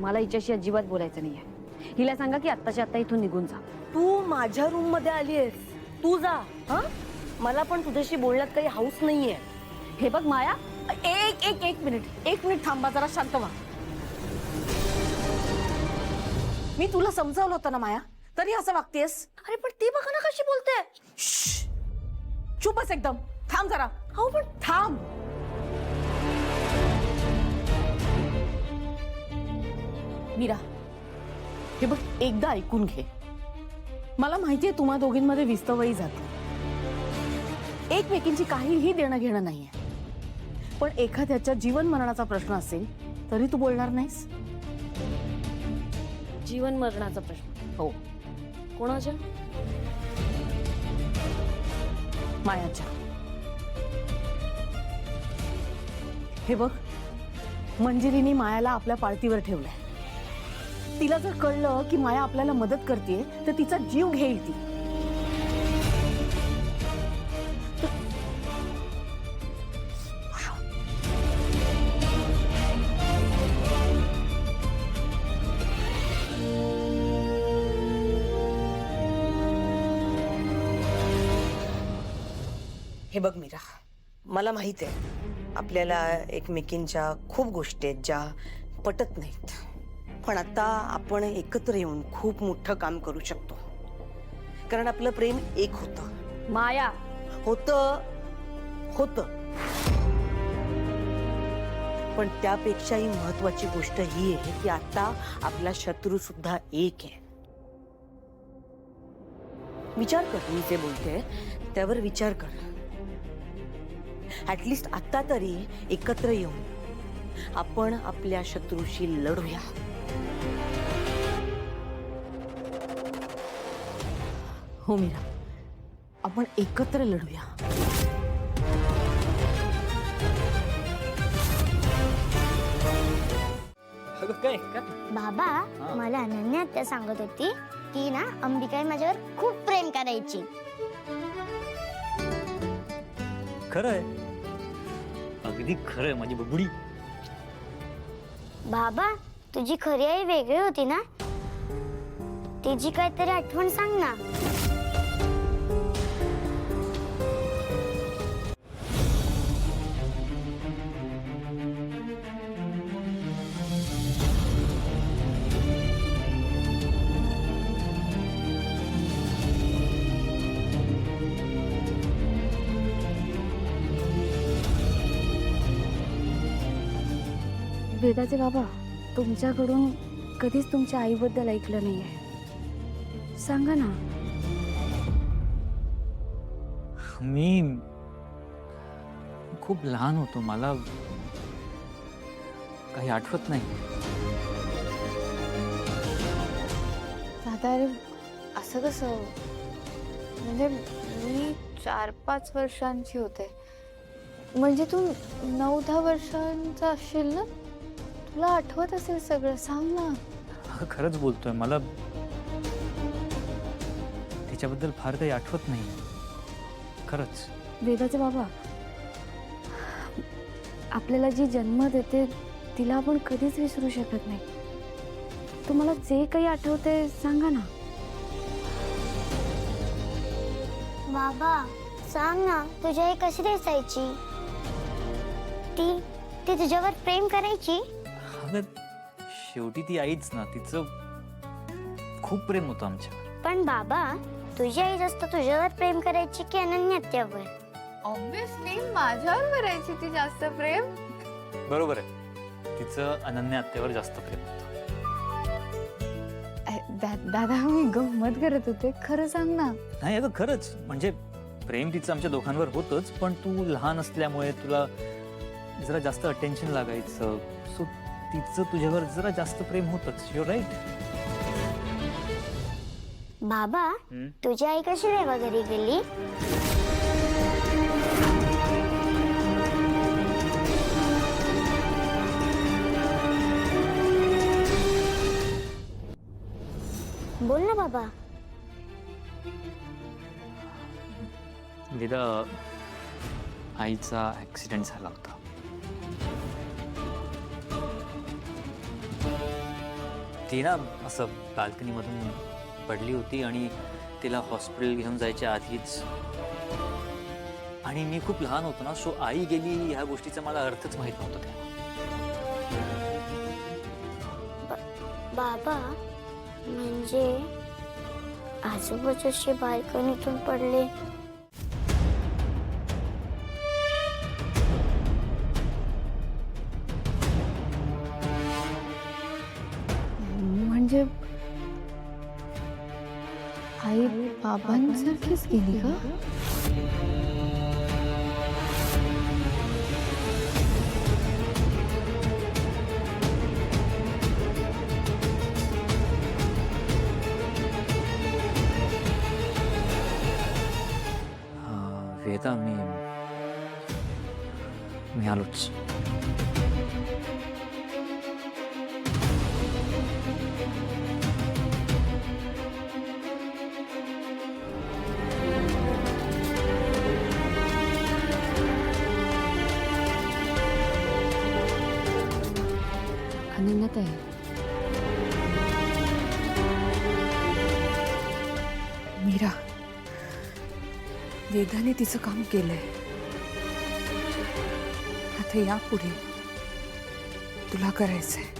मला हिच्याशी अजिबात बोलायचं नाहीये. हिला सांगा की आत्ताच्या आत्ता इथून निघून जा. तू माझ्या रूम मध्ये आलीयस, तू जा. हा, मला पण तुझ्याशी बोलण्यात काही हौस नाहीये. हे बघ माया, एक मिनिट थांबा, जरा शांत व्हा. मी तुला समजावलं होतं ना माया, तरी असं वागतेस. अरे पण ती बघा ना कशी बोलते. चुपच एकदम. थांब जरा. हो पण थांब. मीरा, हे बघ, एकदा ऐकून घे. मला माहितीये तुम्हा दोघींमध्ये विस्तवही जाते, एकमेकींची काहीही देणं घेणं नाहीये. पण एखाद्याच्या जीवन मरणाचा प्रश्न असेल तरी तू बोलणार नाहीस. जीवन मरणाचा प्रश्न? हो. कोणाच्या? मायाच्या. हे बघ, मंजिरीने मायाला आपल्या पाळतीवर ठेवलंय. तिला जर कळलं की माया आपल्याला मदत करते तर तिचा जीव घेईल ती. हे बघ मीरा, मला माहित आहे आपल्याला एकमेकींच्या खूप गोष्टी आहेत ज्या पटत नाहीत, पण आता आपण एकत्र येऊन खूप मोठं काम करू शकतो. कारण आपलं प्रेम एक होतं. माया, होतं. पण त्यापेक्षाही महत्वाची गोष्ट ही आहे की आता आपला शत्रू सुद्धा एक आहे. विचार कर, मी जे बोलते त्यावर विचार कर. ऍटलिस्ट आता तरी एकत्र येऊन आपण आपल्या शत्रूशी लढूया. हो मीरा, आपण एकत्र लढूया. बाबा, मला अनन्या आत्या सांगत होती की ना अंबिका माझ्यावर खूप प्रेम करायची. खरंय, अगदी खरंय माझी बबडी. बाबा, तुझी खरी आई वेगळी होती ना? तिची काहीतरी आठवण सांग ना. वेदाचे बाबा, तुमच्याकडून कधीच तुमच्या आईबद्दल ऐकलं नाहीये. सांगा ना. मी खूप लहान होतो, मला काही आठवत नाही. दादा, असं कसं? म्हणजे मी 4-5 वर्षांची होते. म्हणजे तू 9-10 वर्षांचा असशील ना? तुला आठवत असेल सगळं, सांग ना. खरंच बोलतोय, मला तिच्याबद्दल फार काही आठवत नाही खरंच. वेदाचे बाबा, आपल्याला जी जन्म देते तिला आपण कधीच विसरू शकत नाही. तुम्हाला जे काही आठवते सांगा ना. बाबा, सांग ना, तुझी आई कशी दिसायची? ती तुझ्यावर प्रेम करायची? अगं, शेवटी ती आईच ना, तिचं खूप प्रेम होतं आमच्यावर. पण बाबा, तुझी आई जास्त तुझ्यावर प्रेम करायची की अनन्या आत्यावर? ऑब्विसली माझ्यावर करायची ती जास्त प्रेम. बरोबर आहे, तिचं अनन्या आत्यावर जास्त प्रेम होतं. दादा, मी गंमत करत होते, खरं सांग ना. नाही अगं, खरंच, म्हणजे प्रेम तिचं आमच्या दोघांवर होतंच, पण तू लहान असल्यामुळे तुला जरा जास्त अटेन्शन लागायचं, सो तिचं तुझ्यावर जरा जास्त प्रेम होतंच. You right. बाबा, तुझी आई कशी देवा घरी गेली? बोल ना बाबा. विदा, आईचा ऍक्सिडेंट झाला होता. ती ना असं बाल्कनीमधून पडली होती आणि तिला हॉस्पिटल घेऊन जायच्या आधीच, आणि मी खूप लहान होतो ना, सो आई गेली ह्या गोष्टीचा मला अर्थच माहित नव्हता तेव्हा. बाबा म्हणजे आजोबाचे बाल्कनीतून पडले. म्हणजे आई बाबांसारखीच गेली का? वेदा, मी आलोच. अनन्याताई, मीरा, वेदाने तिचं काम केलंय. आता यापुढे तुला करायचंय.